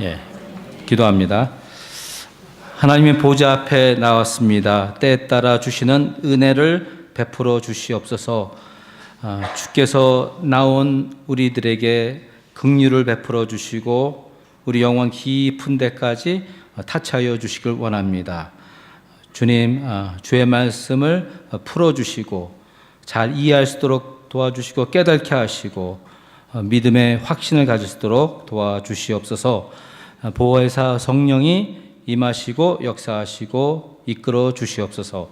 예, 기도합니다. 하나님의 보좌 앞에 나왔습니다. 때에 따라 주시는 은혜를 베풀어 주시옵소서. 주께서 나온 우리들에게 긍휼을 베풀어 주시고 우리 영원 깊은 데까지 타치하여 주시길 원합니다. 주님, 주의 말씀을 풀어 주시고 잘 이해할 수 있도록 도와주시고 깨닫게 하시고 믿음의 확신을 가질 수 있도록 도와주시옵소서. 보혜사 성령이 임하시고 역사하시고 이끌어 주시옵소서.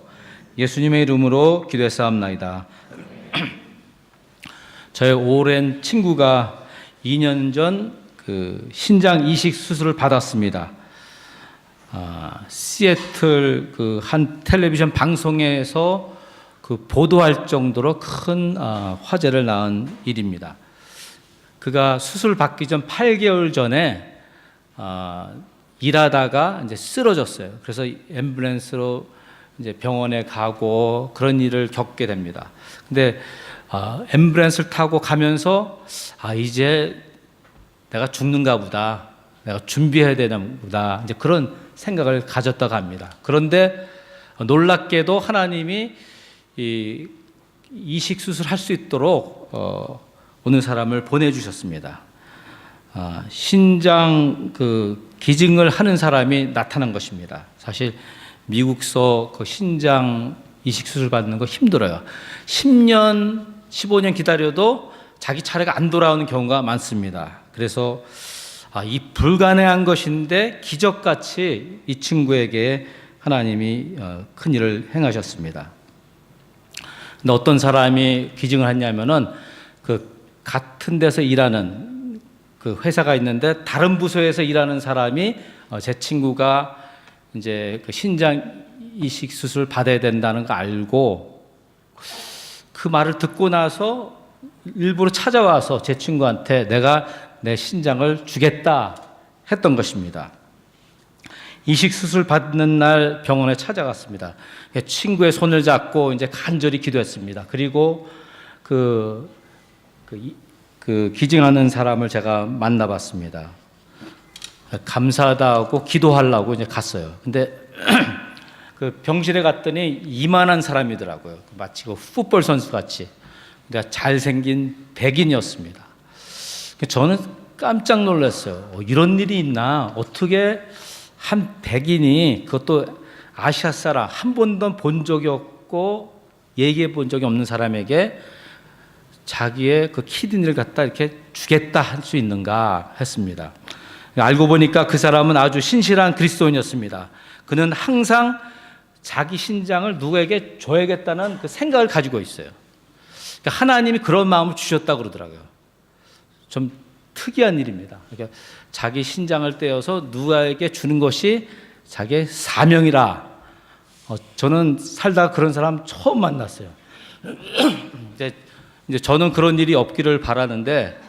예수님의 이름으로 기도했사옵나이다. 저의 오랜 친구가 2년 전 신장 이식 수술을 받았습니다. 시애틀 한 텔레비전 방송에서 보도할 정도로 큰 화제를 낳은 일입니다. 그가 수술 받기 전 8개월 전에 일하다가 이제 쓰러졌어요. 그래서 앰뷸런스로 이제 병원에 가고 그런 일을 겪게 됩니다. 근데 앰뷸런스를 타고 가면서 이제 내가 죽는가 보다, 내가 준비해야 되나 보다, 이제 그런 생각을 가졌다고 합니다. 그런데 놀랍게도 하나님이 이 이식 수술할 수 있도록 어느 사람을 보내주셨습니다. 신장 기증을 하는 사람이 나타난 것입니다. 사실 미국서 신장 이식 수술 받는 거 힘들어요. 10년, 15년 기다려도 자기 차례가 안 돌아오는 경우가 많습니다. 그래서 이 불가능한 것인데 기적같이 이 친구에게 하나님이 큰 일을 행하셨습니다. 근데 어떤 사람이 기증을 했냐면은 같은 데서 일하는 회사가 있는데 다른 부서에서 일하는 사람이 제 친구가 이제 신장 이식 수술 받아야 된다는 거 알고 그 말을 듣고 나서 일부러 찾아와서 제 친구한테 내가 내 신장을 주겠다 했던 것입니다. 이식 수술 받는 날 병원에 찾아갔습니다. 친구의 손을 잡고 이제 간절히 기도했습니다. 그리고 기증하는 사람을 제가 만나봤습니다. 감사하다 하고 기도하려고 이제 갔어요. 근데 병실에 갔더니 이만한 사람이더라고요. 마치 풋볼 선수 같이. 그러니까 잘생긴 백인이었습니다. 저는 깜짝 놀랐어요. 이런 일이 있나? 어떻게 한 백인이, 그것도 아시아 사람, 한 번도 본 적이 없고 얘기해 본 적이 없는 사람에게 자기의 키드니를 갖다 이렇게 주겠다 할 수 있는가 했습니다. 알고 보니까 그 사람은 아주 신실한 그리스도인이었습니다. 그는 항상 자기 신장을 누구에게 줘야겠다는 생각을 가지고 있어요. 그러니까 하나님이 그런 마음을 주셨다고 그러더라고요. 좀 특이한 일입니다. 그러니까 자기 신장을 떼어서 누구에게 주는 것이 자기의 사명이라. 저는 살다가 그런 사람 처음 만났어요. 이제 저는 그런 일이 없기를 바라는데,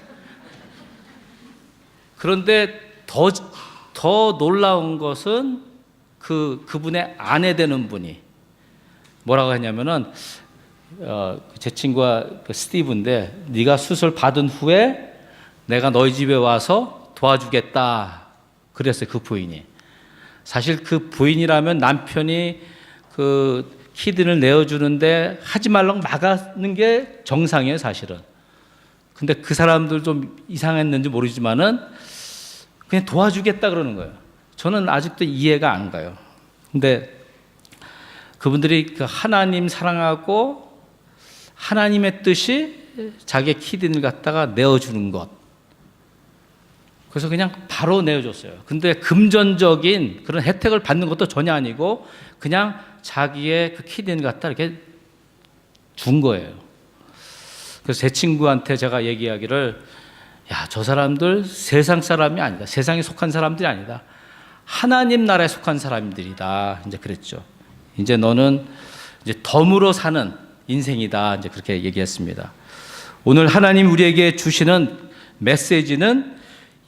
그런데 더 놀라운 것은 그분의 아내 되는 분이 뭐라고 했냐면은 제 친구가 스티브인데, 네가 수술 받은 후에 내가 너희 집에 와서 도와주겠다 그랬어요. 그 부인이. 사실 그 부인이라면 남편이 키드니를 내어주는데 하지 말라고 막는 게 정상이에요, 사실은. 근데 그 사람들 좀 이상했는지 모르지만은 그냥 도와주겠다 그러는 거예요. 저는 아직도 이해가 안 가요. 근데 그분들이 하나님 사랑하고 하나님의 뜻이 자기의 키드니를 갖다가 내어주는 것. 그래서 그냥 바로 내어줬어요. 근데 금전적인 그런 혜택을 받는 것도 전혀 아니고 그냥 자기의 키드니를 갖다 이렇게 준 거예요. 그래서 제 친구한테 제가 얘기하기를, 저 사람들 세상 사람이 아니다. 세상에 속한 사람들이 아니다. 하나님 나라에 속한 사람들이다. 이제 그랬죠. 이제 너는 이제 덤으로 사는 인생이다. 이제 그렇게 얘기했습니다. 오늘 하나님 우리에게 주시는 메시지는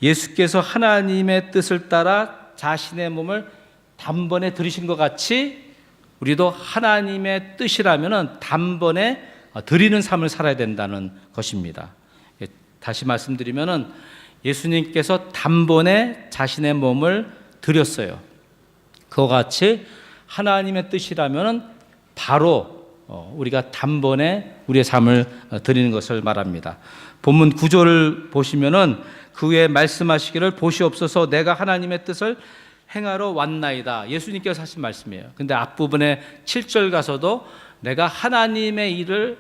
예수께서 하나님의 뜻을 따라 자신의 몸을 단번에 들이신 것 같이 우리도 하나님의 뜻이라면 단번에 드리는 삶을 살아야 된다는 것입니다. 다시 말씀드리면은 예수님께서 단번에 자신의 몸을 드렸어요. 그와 같이 하나님의 뜻이라면 바로 우리가 단번에 우리의 삶을 드리는 것을 말합니다. 본문 9절을 보시면은 그 후에 말씀하시기를 보시옵소서 내가 하나님의 뜻을 행하러 왔나이다. 예수님께서 하신 말씀이에요. 근데 앞부분에 7절 가서도 내가 하나님의 일을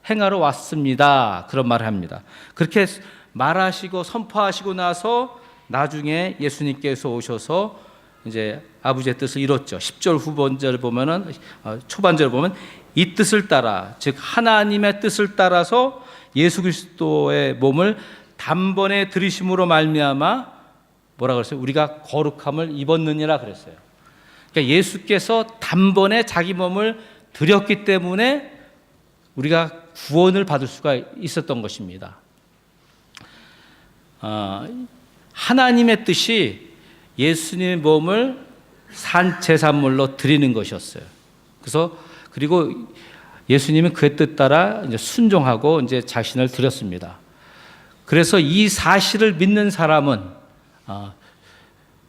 행하러 왔습니다. 그런 말을 합니다. 그렇게 말하시고 선포하시고 나서 나중에 예수님께서 오셔서 이제 아버지의 뜻을 이뤘죠. 10절 후반절을 보면은 초반절을 보면 이 뜻을 따라, 즉 하나님의 뜻을 따라서 예수 그리스도의 몸을 단번에 들이심으로 말미암아 뭐라 그랬어요? 우리가 거룩함을 입었느니라 그랬어요. 그러니까 예수께서 단번에 자기 몸을 드렸기 때문에 우리가 구원을 받을 수가 있었던 것입니다. 하나님의 뜻이 예수님의 몸을 산 제사물로 드리는 것이었어요. 그리고 예수님은 그의 뜻 따라 이제 순종하고 이제 자신을 드렸습니다. 그래서 이 사실을 믿는 사람은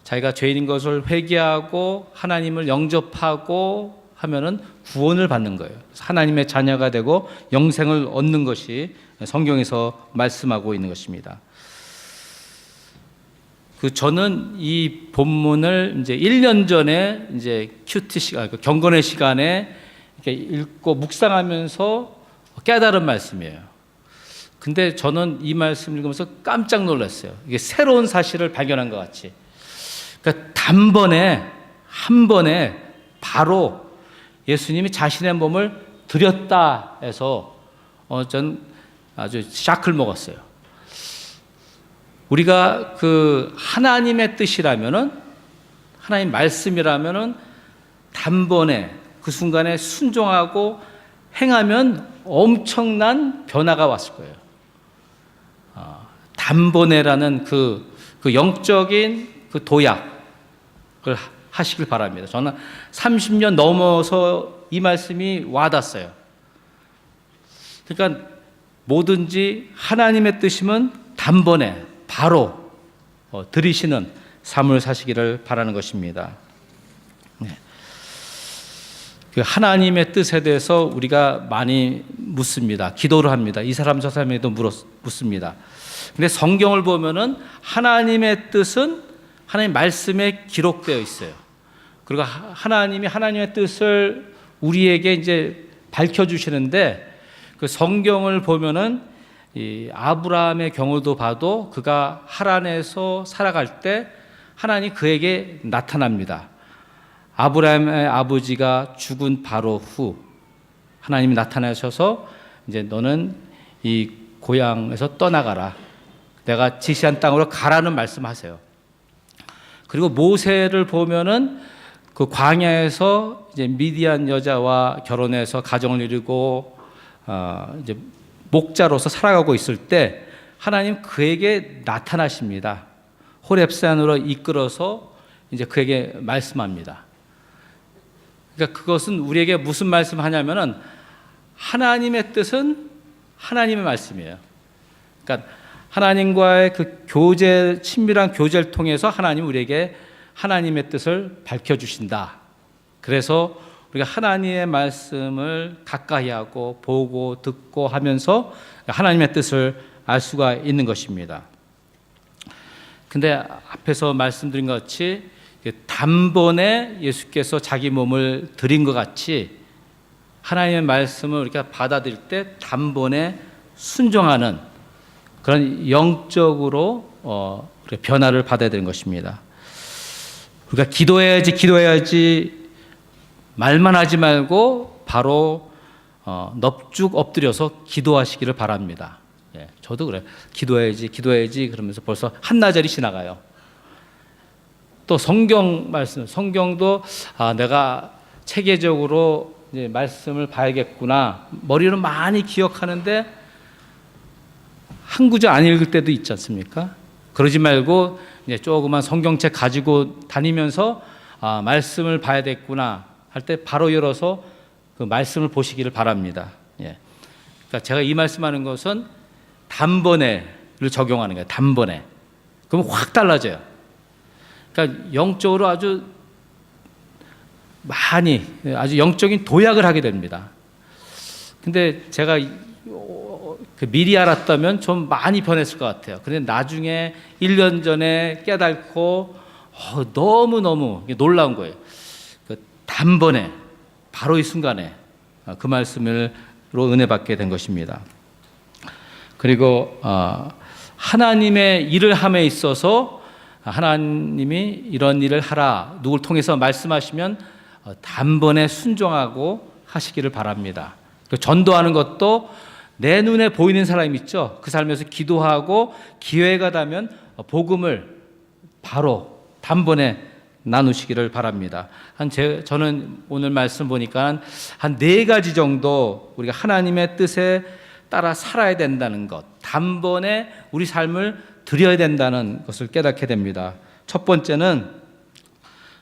자기가 죄인인 것을 회개하고 하나님을 영접하고 하면은 구원을 받는 거예요. 하나님의 자녀가 되고 영생을 얻는 것이 성경에서 말씀하고 있는 것입니다. 저는 이 본문을 이제 1년 전에 이제 큐티 시간, 경건의 시간에 이렇게 읽고 묵상하면서 깨달은 말씀이에요. 근데 저는 이 말씀 읽으면서 깜짝 놀랐어요. 이게 새로운 사실을 발견한 것 같이. 그러니까 단번에, 한 번에 바로 예수님이 자신의 몸을 드렸다 해서 전 아주 샥을 먹었어요. 우리가 그 하나님의 뜻이라면은, 하나님 말씀이라면은 단번에 그 순간에 순종하고 행하면 엄청난 변화가 왔을 거예요. 단번에라는 그 영적인 그 도약을 하시길 바랍니다. 저는 30년 넘어서 이 말씀이 와닿았어요. 그러니까 뭐든지 하나님의 뜻이면 단번에 바로 들이시는 삶을 사시기를 바라는 것입니다. 그 하나님의 뜻에 대해서 우리가 많이 묻습니다. 기도를 합니다. 이 사람 저 사람에도 묻습니다. 근데 성경을 보면은 하나님의 뜻은 하나님 말씀에 기록되어 있어요. 그리고 하나님이 하나님의 뜻을 우리에게 이제 밝혀주시는데 그 성경을 보면은 이 아브라함의 경우도 봐도 그가 하란에서 살아갈 때 하나님이 그에게 나타납니다. 아브라함의 아버지가 죽은 바로 후 하나님이 나타나셔서 이제 너는 이 고향에서 떠나가라. 내가 지시한 땅으로 가라는 말씀하세요. 그리고 모세를 보면은 그 광야에서 이제 미디안 여자와 결혼해서 가정을 이루고 이제 목자로서 살아가고 있을 때 하나님 그에게 나타나십니다. 호렙산으로 이끌어서 이제 그에게 말씀합니다. 그러니까 그것은 우리에게 무슨 말씀하냐면은 하나님의 뜻은 하나님의 말씀이에요. 그러니까 하나님과의 그 교제, 친밀한 교제를 통해서 하나님 우리에게 하나님의 뜻을 밝혀주신다. 그래서 우리가 하나님의 말씀을 가까이 하고 보고 듣고 하면서 하나님의 뜻을 알 수가 있는 것입니다. 근데 앞에서 말씀드린 것 같이 단번에 예수께서 자기 몸을 드린 것 같이 하나님의 말씀을 우리가 받아들일 때 단번에 순종하는 그런 영적으로 변화를 받아야 되는 것입니다. 우리가 기도해야지 말만 하지 말고 바로 넙죽 엎드려서 기도하시기를 바랍니다. 예, 저도 그래요. 기도해야지 그러면서 벌써 한나절이 지나가요. 또 성경 말씀, 성경도 내가 체계적으로 이제 말씀을 봐야겠구나. 머리로 많이 기억하는데 한 구절 안 읽을 때도 있지 않습니까? 그러지 말고 이제 조그만 성경책 가지고 다니면서 말씀을 봐야 되겠구나 할 때 바로 열어서 그 말씀을 보시기를 바랍니다. 예. 그러니까 제가 이 말씀하는 것은 단번에를 적용하는 거예요. 단번에. 그럼 확 달라져요. 그러니까 영적으로 아주 많이, 아주 영적인 도약을 하게 됩니다. 근데 제가 미리 알았다면 좀 많이 변했을 것 같아요. 근데 나중에 1년 전에 깨닫고 너무너무 놀라운 거예요. 단번에, 바로 이 순간에 그 말씀으로 은혜 받게 된 것입니다. 그리고 하나님의 일을 함에 있어서 하나님이 이런 일을 하라, 누굴 통해서 말씀하시면 단번에 순종하고 하시기를 바랍니다. 전도하는 것도 내 눈에 보이는 사람이 있죠. 그 삶에서 기도하고 기회가 되면 복음을 바로 단번에 나누시기를 바랍니다. 저는 오늘 말씀 보니까 한 4가지 정도 우리가 하나님의 뜻에 따라 살아야 된다는 것, 단번에 우리 삶을 드려야 된다는 것을 깨닫게 됩니다. 첫 번째는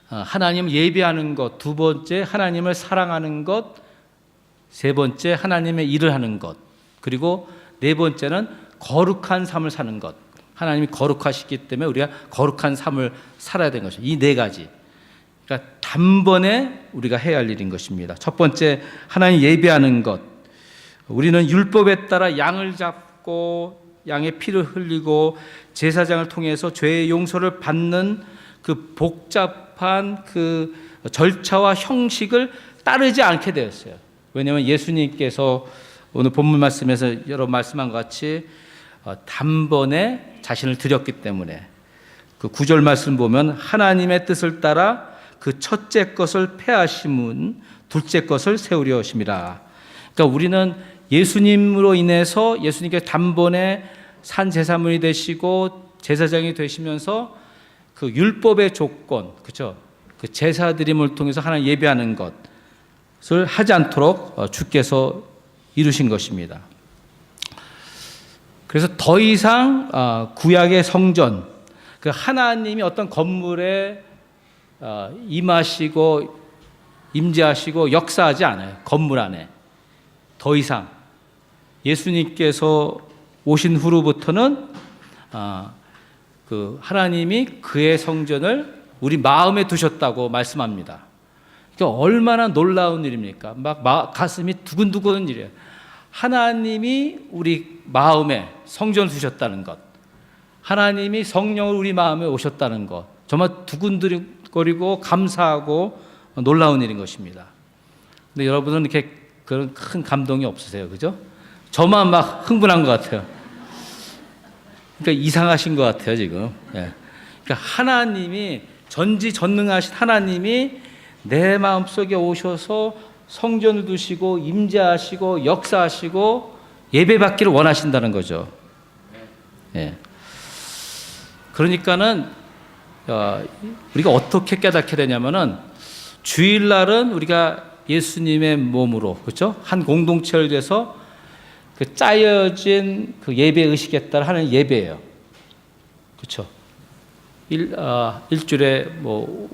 하나님 예배하는 것, 두 번째 하나님을 사랑하는 것, 세 번째 하나님의 일을 하는 것, 그리고 네 번째는 거룩한 삶을 사는 것. 하나님이 거룩하시기 때문에 우리가 거룩한 삶을 살아야 되는 것이죠. 이 4가지. 그러니까 단번에 우리가 해야 할 일인 것입니다. 첫 번째, 하나님 예배하는 것. 우리는 율법에 따라 양을 잡고 양의 피를 흘리고 제사장을 통해서 죄의 용서를 받는 그 복잡한 그 절차와 형식을 따르지 않게 되었어요. 왜냐하면 예수님께서 오늘 본문 말씀에서 여러 말씀한 것 같이 단번에 자신을 드렸기 때문에, 그 9절 말씀 보면 하나님의 뜻을 따라 그 첫째 것을 패하심은 둘째 것을 세우려 하심이라. 그러니까 우리는 예수님으로 인해서 예수님께 단번에 산 제사문이 되시고 제사장이 되시면서 그 율법의 조건, 그렇죠? 그 제사 드림을 통해서 하나님 예배하는 것을 하지 않도록 주께서 이루신 것입니다. 그래서 더 이상 구약의 성전, 그 하나님이 어떤 건물에 임하시고 임재하시고 역사하지 않아요. 건물 안에. 더 이상 예수님께서 오신 후로부터는 그 하나님이 그의 성전을 우리 마음에 두셨다고 말씀합니다. 그러니까 얼마나 놀라운 일입니까? 막 가슴이 두근두근 일이에요. 하나님이 우리 마음에 성전을 두셨다는 것, 하나님이 성령을 우리 마음에 오셨다는 것, 정말 두근거리고 감사하고 놀라운 일인 것입니다. 근데 여러분은 이렇게 그런 큰 감동이 없으세요, 그죠? 저만 막 흥분한 것 같아요. 그러니까 이상하신 것 같아요, 지금. 예. 그러니까 하나님이, 전지전능하신 하나님이 내 마음속에 오셔서 성전을 두시고 임재하시고 역사하시고 예배받기를 원하신다는 거죠. 예. 그러니까는 우리가 어떻게 깨닫게 되냐면은 주일날은 우리가 예수님의 몸으로, 그렇죠? 한 공동체를 위해서 그 짜여진 그 예배 의식에 따라 하는 예배예요. 그렇죠? 일주일에 뭐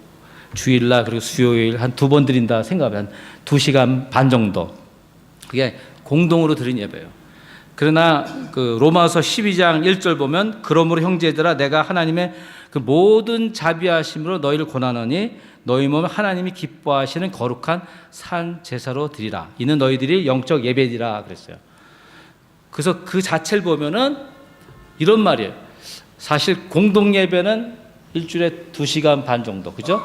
주일날 그리고 수요일 한 2번 드린다 생각하면 2시간 반 정도. 그게 공동으로 드린 예배예요. 그러나 그 로마서 12장 1절 보면 그러므로 형제들아 내가 하나님의 그 모든 자비하심으로 너희를 권하노니 너희 몸을 하나님이 기뻐하시는 거룩한 산 제사로 드리라. 이는 너희들이 영적 예배니라 그랬어요. 그래서 그 자체를 보면은 이런 말이에요. 사실 공동 예배는 일주일에 2시간 반 정도, 그죠?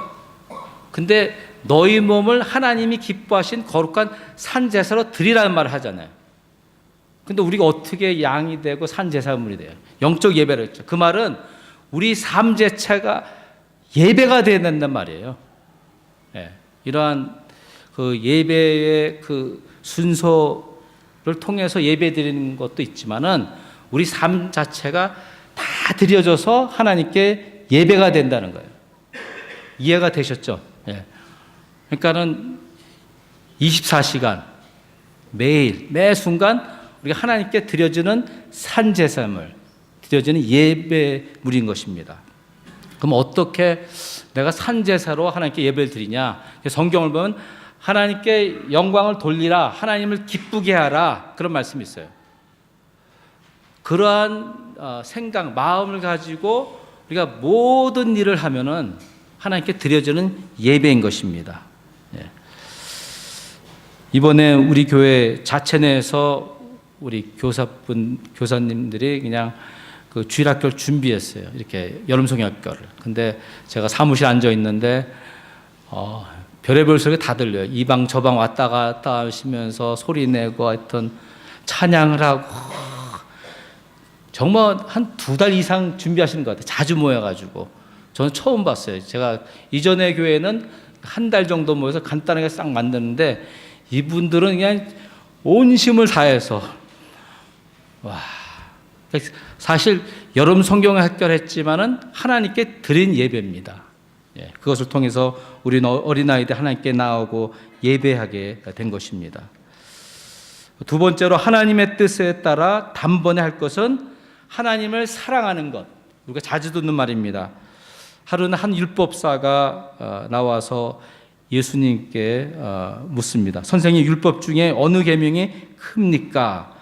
근데 너희 몸을 하나님이 기뻐하신 거룩한 산 제사로 드리라는 말을 하잖아요. 근데 우리가 어떻게 양이 되고 산 제사물이 돼요? 영적 예배를 했죠. 그 말은 우리 삶 자체가 예배가 되어야 된단 말이에요. 예. 이러한 그 예배의 그 순서를 통해서 예배 드리는 것도 있지만은 우리 삶 자체가 다 드려져서 하나님께 예배가 된다는 거예요. 이해가 되셨죠? 예. 그러니까는 24시간 매일 매 순간 우리가 하나님께 드려지는 산제사물, 드려지는 예배물인 것입니다. 그럼 어떻게 내가 산제사로 하나님께 예배를 드리냐? 성경을 보면 하나님께 영광을 돌리라, 하나님을 기쁘게 하라, 그런 말씀이 있어요. 그러한 생각, 마음을 가지고 우리가 모든 일을 하면은 하나님께 드려지는 예배인 것입니다. 예. 이번에 우리 교회 자체 내에서 우리 교사님들이 그냥 그 주일학교를 준비했어요. 이렇게 여름송학교를. 근데 제가 사무실에 앉아 있는데 별의별 소리가 다 들려요. 이 방 저 방 왔다 갔다 하시면서 소리 내고 하여튼 찬양을 하고 정말 한 2달 이상 준비하시는 것 같아요. 자주 모여가지고. 저는 처음 봤어요. 제가 이전의 교회는 한 달 정도 모여서 간단하게 싹 만드는데 이분들은 그냥 온 힘을 다해서 와. 사실 여름 성경을 학교했지만은 하나님께 드린 예배입니다. 예, 그것을 통해서 우리는 어린아이들 하나님께 나오고 예배하게 된 것입니다. 두 번째로 하나님의 뜻에 따라 단번에 할 것은 하나님을 사랑하는 것. 우리가 자주 듣는 말입니다. 하루는 한 율법사가 나와서 예수님께 묻습니다. 선생님, 율법 중에 어느 계명이 큽니까?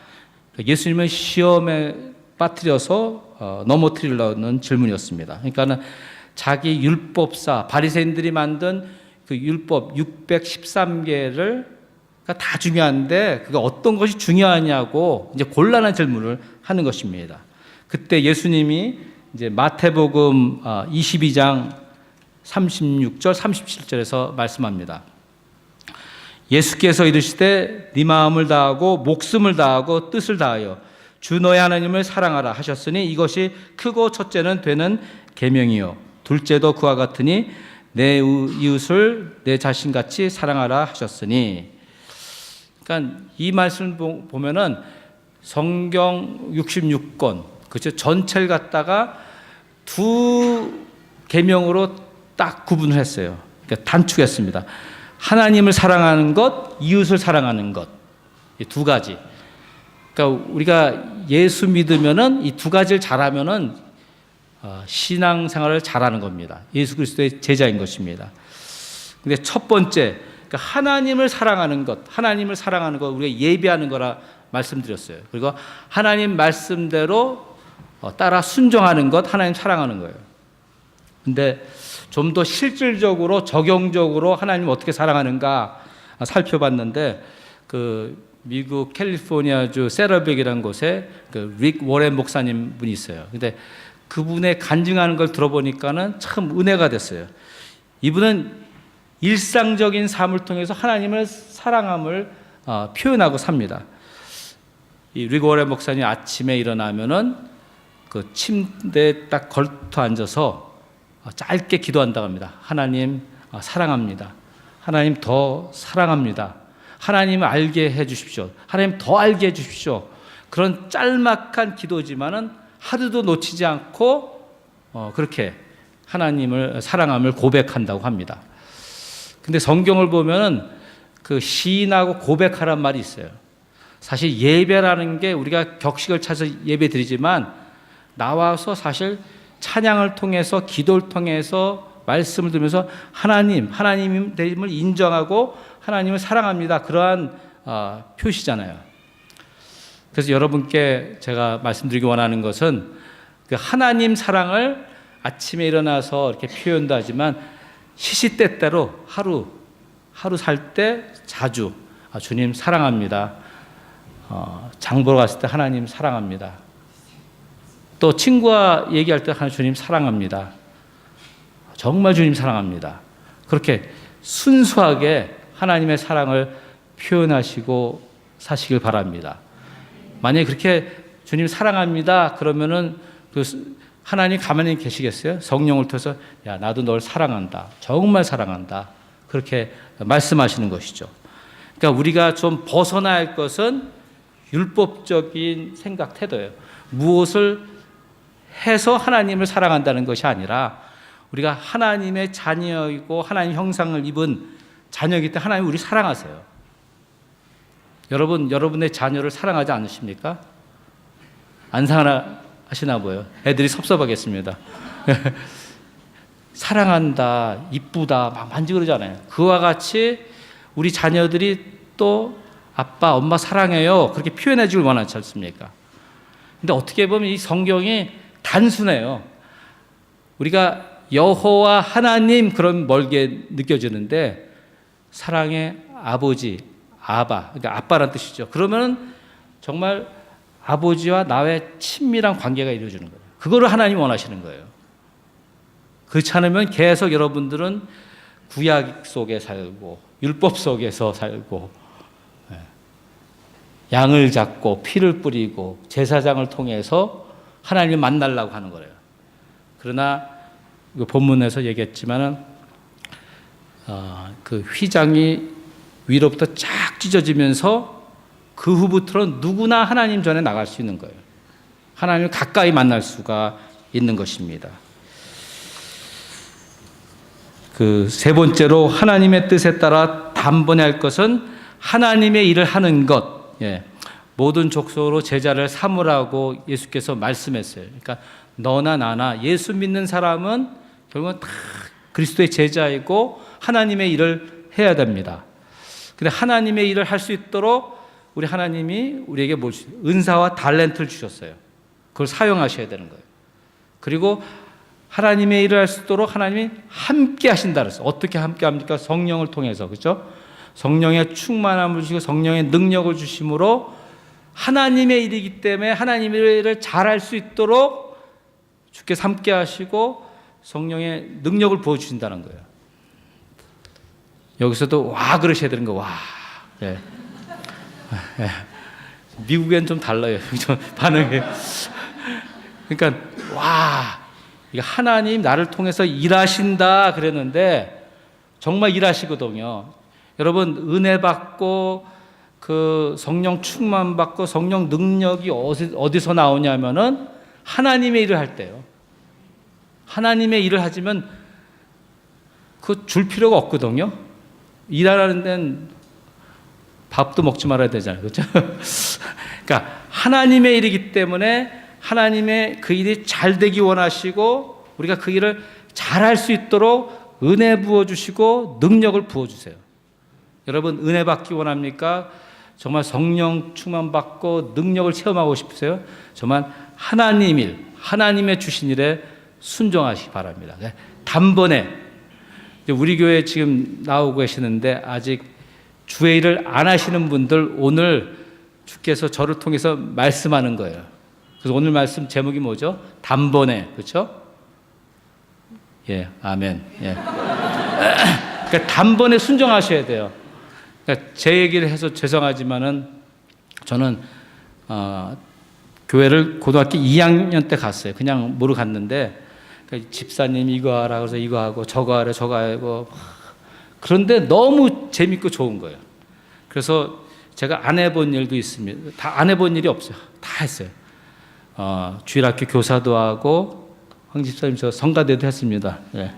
예수님은 시험에 빠뜨려서 넘어뜨리려는 질문이었습니다. 그러니까는 자기 율법사 바리새인들이 만든 그 율법 613개를 다 중요한데 그게 어떤 것이 중요하냐고 이제 곤란한 질문을 하는 것입니다. 그때 예수님이 이제 마태복음 22장 36절 37절에서 말씀합니다. 예수께서 이르시되 네 마음을 다하고 목숨을 다하고 뜻을 다하여 주 너의 하나님을 사랑하라 하셨으니 이것이 크고 첫째는 되는 계명이요 둘째도 그와 같으니 내 이웃을 내 자신같이 사랑하라 하셨으니. 그러니까 이 말씀을 보면은 성경 66권 그죠 전체를 갖다가 두 계명으로 딱 구분을 했어요. 그러니까 단축했습니다. 하나님을 사랑하는 것, 이웃을 사랑하는 것. 이 두 가지. 그러니까 우리가 예수 믿으면은 이 두 가지를 잘하면은 신앙생활을 잘하는 겁니다. 예수 그리스도의 제자인 것입니다. 근데 첫 번째, 그러니까 하나님을 사랑하는 것, 우리가 예배하는 거라 말씀드렸어요. 그리고 하나님 말씀대로 따라 순종하는 것, 하나님 사랑하는 거예요. 근데 좀 더 실질적으로 적용적으로 하나님 어떻게 사랑하는가 살펴봤는데 그 미국 캘리포니아주 세러백이라는 곳에 그 릭 워렌 목사님 분이 있어요. 근데 그분의 간증하는 걸 들어보니까는 참 은혜가 됐어요. 이분은 일상적인 삶을 통해서 하나님을 사랑함을 표현하고 삽니다. 이 릭 워렌 목사님 아침에 일어나면은 그 침대에 딱 걸터 앉아서 짧게 기도한다고 합니다. 하나님 사랑합니다. 하나님 더 사랑합니다. 하나님을 알게 해 주십시오. 하나님 더 알게 해 주십시오. 그런 짤막한 기도지만은 하루도 놓치지 않고 그렇게 하나님을 사랑함을 고백한다고 합니다. 근데 성경을 보면은 그 시인하고 고백하란 말이 있어요. 사실 예배라는 게 우리가 격식을 찾아서 예배 드리지만 나와서 사실 찬양을 통해서 기도를 통해서 말씀을 들으면서 하나님임을 인정하고 하나님을 사랑합니다. 그러한 표시잖아요. 그래서 여러분께 제가 말씀드리기 원하는 것은 그 하나님 사랑을 아침에 일어나서 이렇게 표현도 하지만 시시때때로 하루 살 때 자주 주님 사랑합니다. 장 보러 갔을 때 하나님 사랑합니다. 또 친구와 얘기할 때 주님 사랑합니다. 정말 주님 사랑합니다. 그렇게 순수하게 하나님의 사랑을 표현하시고 사시길 바랍니다. 만약에 그렇게 주님 사랑합니다 그러면은 그 하나님 가만히 계시겠어요? 성령을 통해서 야 나도 널 사랑한다. 정말 사랑한다. 그렇게 말씀하시는 것이죠. 그러니까 우리가 좀 벗어나야 할 것은 율법적인 생각 태도예요. 무엇을 해서 하나님을 사랑한다는 것이 아니라 우리가 하나님의 자녀이고 하나님 형상을 입은 자녀이기 때문에 하나님 우리 사랑하세요. 여러분의 자녀를 사랑하지 않으십니까? 안 사랑하시나 보여. 애들이 섭섭하겠습니다. 사랑한다, 이쁘다 막 만지고 그러잖아요. 그와 같이 우리 자녀들이 또 아빠, 엄마 사랑해요 그렇게 표현해 주길 원하지 않습니까? 근데 어떻게 보면 이 성경이 단순해요. 우리가 여호와 하나님 그런 멀게 느껴지는데 사랑의 아버지, 아바, 그러니까 아빠란 뜻이죠. 그러면 정말 아버지와 나의 친밀한 관계가 이루어지는 거예요. 그거를 하나님 원하시는 거예요. 그렇지 않으면 계속 여러분들은 구약 속에 살고 율법 속에서 살고 양을 잡고 피를 뿌리고 제사장을 통해서 하나님을 만나려고 하는 거예요. 그러나 본문에서 얘기했지만은 그 휘장이 위로부터 쫙 찢어지면서 그 후부터는 누구나 하나님 전에 나갈 수 있는 거예요. 하나님을 가까이 만날 수가 있는 것입니다. 그 세 번째로 하나님의 뜻에 따라 단번에 할 것은 하나님의 일을 하는 것. 예. 모든 족속으로 제자를 삼으라고 예수께서 말씀했어요. 그러니까 너나 나나 예수 믿는 사람은 결국은 다 그리스도의 제자이고 하나님의 일을 해야 됩니다. 근데 하나님의 일을 할 수 있도록 우리 하나님이 우리에게 뭘 은사와 달란트를 주셨어요. 그걸 사용하셔야 되는 거예요. 그리고 하나님의 일을 할 수 있도록 하나님이 함께 하신다 그랬어요. 어떻게 함께 합니까? 성령을 통해서. 그렇죠? 성령의 충만함을 주시고 성령의 능력을 주심으로 하나님의 일이기 때문에 하나님의 일을 잘할 수 있도록 주께서 함께 하시고 성령의 능력을 부어주신다는 거예요. 여기서도 와 그러셔야 되는 거. 와. 예. 예. 미국엔 좀 달라요. 좀 반응이. 그러니까 와 이게 하나님 나를 통해서 일하신다 그랬는데 정말 일하시거든요. 여러분 은혜 받고 그 성령 충만 받고 성령 능력이 어디서 나오냐면은 하나님의 일을 할 때요. 하나님의 일을 하지만 그 줄 필요가 없거든요. 일하는 데는 밥도 먹지 말아야 되잖아요. 그렇죠? 그러니까 하나님의 일이기 때문에 하나님의 그 일이 잘 되기 원하시고 우리가 그 일을 잘할 수 있도록 은혜 부어주시고 능력을 부어주세요. 여러분 은혜 받기 원합니까? 정말 성령 충만 받고 능력을 체험하고 싶으세요? 정말 하나님 일, 하나님의 주신 일에 순종하시기 바랍니다. 단번에 우리 교회 지금 나오고 계시는데 아직 주의 일을 안 하시는 분들 오늘 주께서 저를 통해서 말씀하는 거예요. 그래서 오늘 말씀 제목이 뭐죠? 단번에. 그렇죠? 예, 아멘. 예. 그러니까 단번에 순종하셔야 돼요. 그러니까 제 얘기를 해서 죄송하지만은 저는 교회를 고등학교 2학년 때 갔어요. 그냥 모르고 갔는데 그러니까 집사님 이거 하라 그래서 이거 하고 저거 하라 저거 하고 그런데 너무 재밌고 좋은 거예요. 그래서 제가 안 해본 일도 있습니다. 다 안 해본 일이 없어요. 다 했어요. 주일학교 교사도 하고 황 집사님 저 성가대도 했습니다. 예.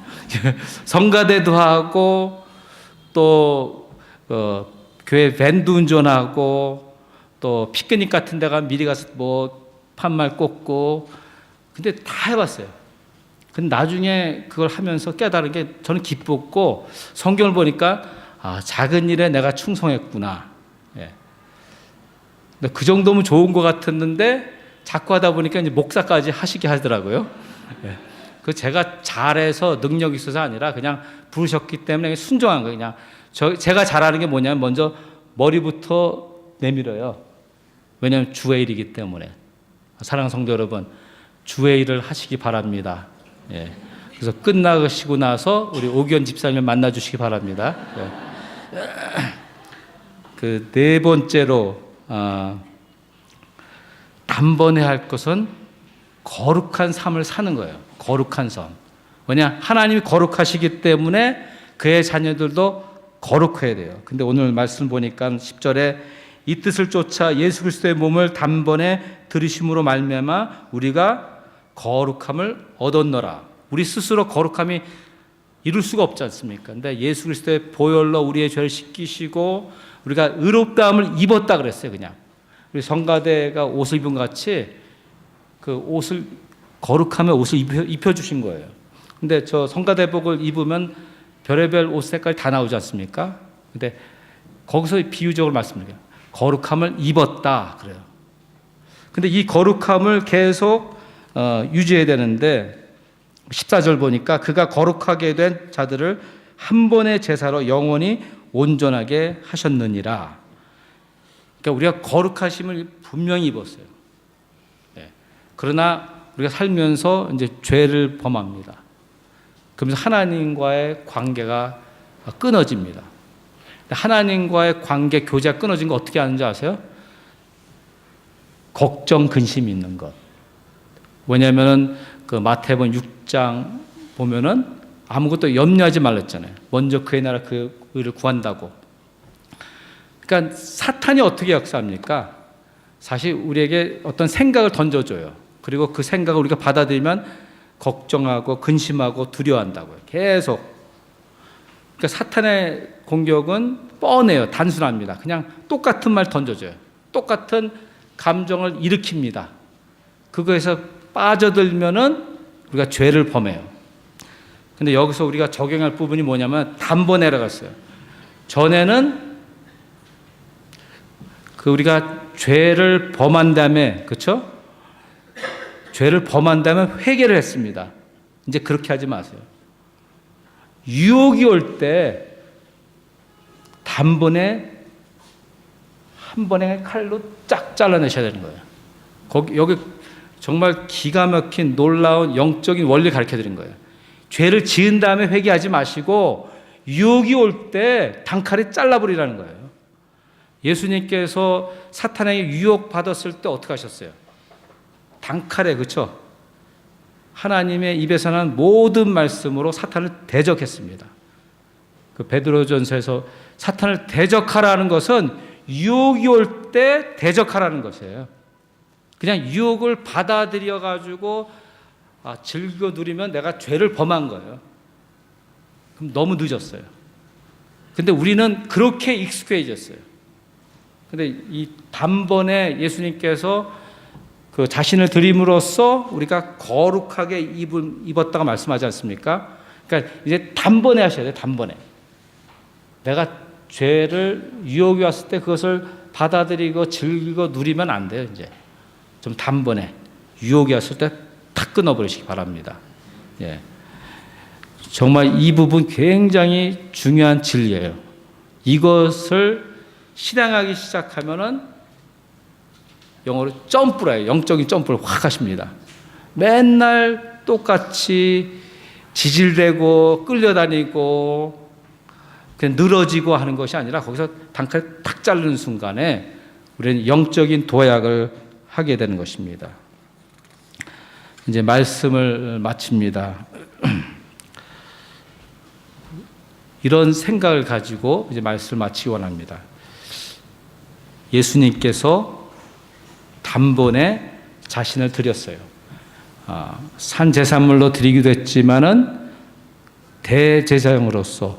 성가대도 하고 또 교회 밴드 운전하고 또 피크닉 같은 데 가면 미리 가서 뭐 판말 꽂고 근데 다 해봤어요. 근데 나중에 그걸 하면서 깨달은 게 저는 기뻤고 성경을 보니까 작은 일에 내가 충성했구나. 예. 근데 그 정도면 좋은 것 같았는데 자꾸 하다 보니까 이제 목사까지 하시게 하더라고요. 예. 그 제가 잘해서 능력이 있어서 아니라 그냥 부르셨기 때문에 순종한 거예요. 그냥 제가 잘하는 게 뭐냐면 먼저 머리부터 내밀어요. 왜냐하면 주의 일이기 때문에. 사랑하는 성도 여러분, 주의 일을 하시기 바랍니다. 예. 그래서 끝나시고 나서 우리 오기현 집사님을 만나 주시기 바랍니다. 예. 그 네 번째로 단번에 할 것은 거룩한 삶을 사는 거예요. 거룩한 삶. 왜냐? 하나님이 거룩하시기 때문에 그의 자녀들도 거룩해야 돼요. 근데 오늘 말씀 보니까 10절에 이 뜻을 쫓아 예수 그리스도의 몸을 단번에 들이심으로 말미암아 우리가 거룩함을 얻었노라. 우리 스스로 거룩함이 이룰 수가 없지 않습니까? 근데 예수 그리스도의 보혈로 우리의 죄를 씻기시고 우리가 의롭다함을 입었다 그랬어요. 그냥 우리 성가대가 옷을 입은 것 같이 그 옷을 거룩함의 옷을 입혀주신 거예요. 근데 저 성가대복을 입으면 별의별 옷 색깔 다 나오지 않습니까? 근데 거기서 비유적으로 말씀드려요. 거룩함을 입었다 그래요. 근데 이 거룩함을 계속 유지해야 되는데 14절 보니까 그가 거룩하게 된 자들을 한 번의 제사로 영원히 온전하게 하셨느니라. 그러니까 우리가 거룩하심을 분명히 입었어요. 네. 그러나 우리가 살면서 이제 죄를 범합니다. 그러면서 하나님과의 관계가 끊어집니다. 하나님과의 관계, 교제가 끊어진 거 어떻게 아는지 아세요? 걱정, 근심이 있는 것. 왜냐하면 그 마태복음 6장 보면은 아무것도 염려하지 말랬잖아요. 먼저 그의 나라 그 의를 구한다고. 그러니까 사탄이 어떻게 역사합니까? 사실 우리에게 어떤 생각을 던져줘요. 그리고 그 생각을 우리가 받아들이면 걱정하고 근심하고 두려워한다고요. 계속. 그러니까 사탄의 공격은 뻔해요. 단순합니다. 그냥 똑같은 말 던져줘요. 똑같은 감정을 일으킵니다. 그거에서 빠져들면은 우리가 죄를 범해요. 근데 여기서 우리가 적용할 부분이 뭐냐면 단번에라고 했어요. 전에는 그 우리가 죄를 범한 다음에, 그렇죠? 죄를 범한 다음에 회개를 했습니다. 이제 그렇게 하지 마세요. 유혹이 올 때 단번에 한 번에 칼로 쫙 잘라내셔야 되는 거예요. 여기 정말 기가 막힌 놀라운 영적인 원리를 가르쳐 드린 거예요. 죄를 지은 다음에 회개하지 마시고 유혹이 올 때 단칼에 잘라버리라는 거예요. 예수님께서 사탄에게 유혹받았을 때 어떻게 하셨어요? 단칼에, 그렇죠? 하나님의 입에서 나는 모든 말씀으로 사탄을 대적했습니다. 그 베드로전서에서 사탄을 대적하라는 것은 유혹이 올 때 대적하라는 것이에요. 그냥 유혹을 받아들여 가지고 즐겨 누리면 내가 죄를 범한 거예요. 그럼 너무 늦었어요. 근데 우리는 그렇게 익숙해졌어요. 근데 이 단번에 예수님께서 그 자신을 드림으로써 우리가 거룩하게 입었다고 말씀하지 않습니까? 그러니까 이제 단번에 하셔야 돼요. 단번에. 내가 죄를 유혹이 왔을 때 그것을 받아들이고 즐기고 누리면 안 돼요. 이제 좀 단번에 유혹이 왔을 때 탁 끊어버리시기 바랍니다. 예. 정말 이 부분 굉장히 중요한 진리예요. 이것을 실행하기 시작하면은 영어로 점프라요. 영적인 점프를 확 하십니다. 맨날 똑같이 지질대고 끌려다니고 그냥 늘어지고 하는 것이 아니라 거기서 단칼 탁 자르는 순간에 우리는 영적인 도약을 하게 되는 것입니다. 이제 말씀을 마칩니다. 이런 생각을 가지고 이제 말씀을 마치기 원합니다. 예수님께서 단번에 자신을 드렸어요. 산 제사물로 드리기도 했지만은 대제사장으로서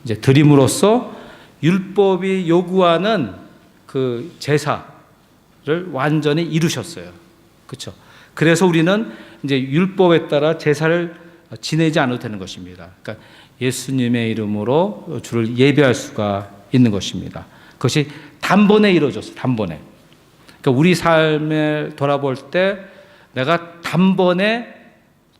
이제 드림으로써 율법이 요구하는 그 제사를 완전히 이루셨어요. 그렇죠? 그래서 우리는 이제 율법에 따라 제사를 지내지 않아도 되는 것입니다. 그러니까 예수님의 이름으로 주를 예배할 수가 있는 것입니다. 그것이 단번에 이루어졌어요. 단번에. 그러니까 우리 삶을 돌아볼 때 내가 단번에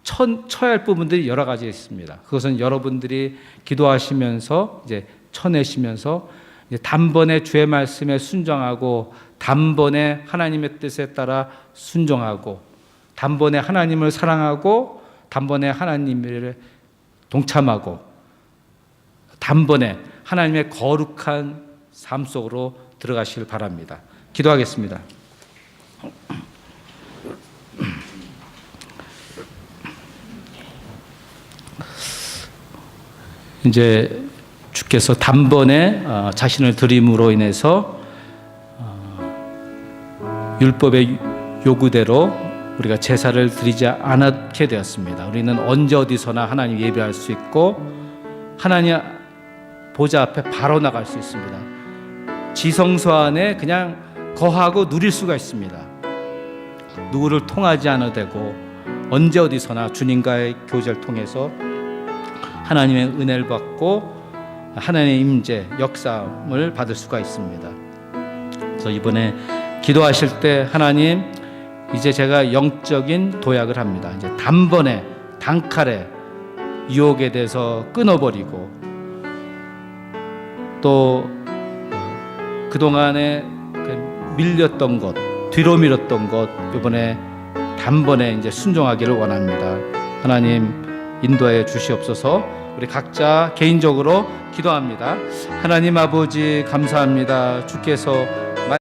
쳐야 할 부분들이 여러 가지 있습니다. 그것은 여러분들이 기도하시면서 이제 쳐내시면서 이제 단번에 주의 말씀에 순종하고 단번에 하나님의 뜻에 따라 순종하고 단번에 하나님을 사랑하고 단번에 하나님을 동참하고 단번에 하나님의 거룩한 삶 속으로 들어가시길 바랍니다. 기도하겠습니다. 이제 주께서 단번에 자신을 드림으로 인해서 율법의 요구대로 우리가 제사를 드리지 않게 되었습니다. 우리는 언제 어디서나 하나님 예배할 수 있고 하나님 보좌 앞에 바로 나갈 수 있습니다. 지성소 안에 그냥 거하고 누릴 수가 있습니다. 누구를 통하지 않아도 되고 언제 어디서나 주님과의 교제를 통해서 하나님의 은혜를 받고 하나님의 임재, 역사함을 받을 수가 있습니다. 그래서 이번에 기도하실 때 하나님 이제 제가 영적인 도약을 합니다. 이제 단번에 단칼에 유혹에 대해서 끊어버리고 또 그동안에 밀렸던 것, 뒤로 밀었던 것 이번에 단번에 이제 순종하기를 원합니다. 하나님 인도하여 주시옵소서. 우리 각자 개인적으로 기도합니다. 하나님 아버지 감사합니다. 주께서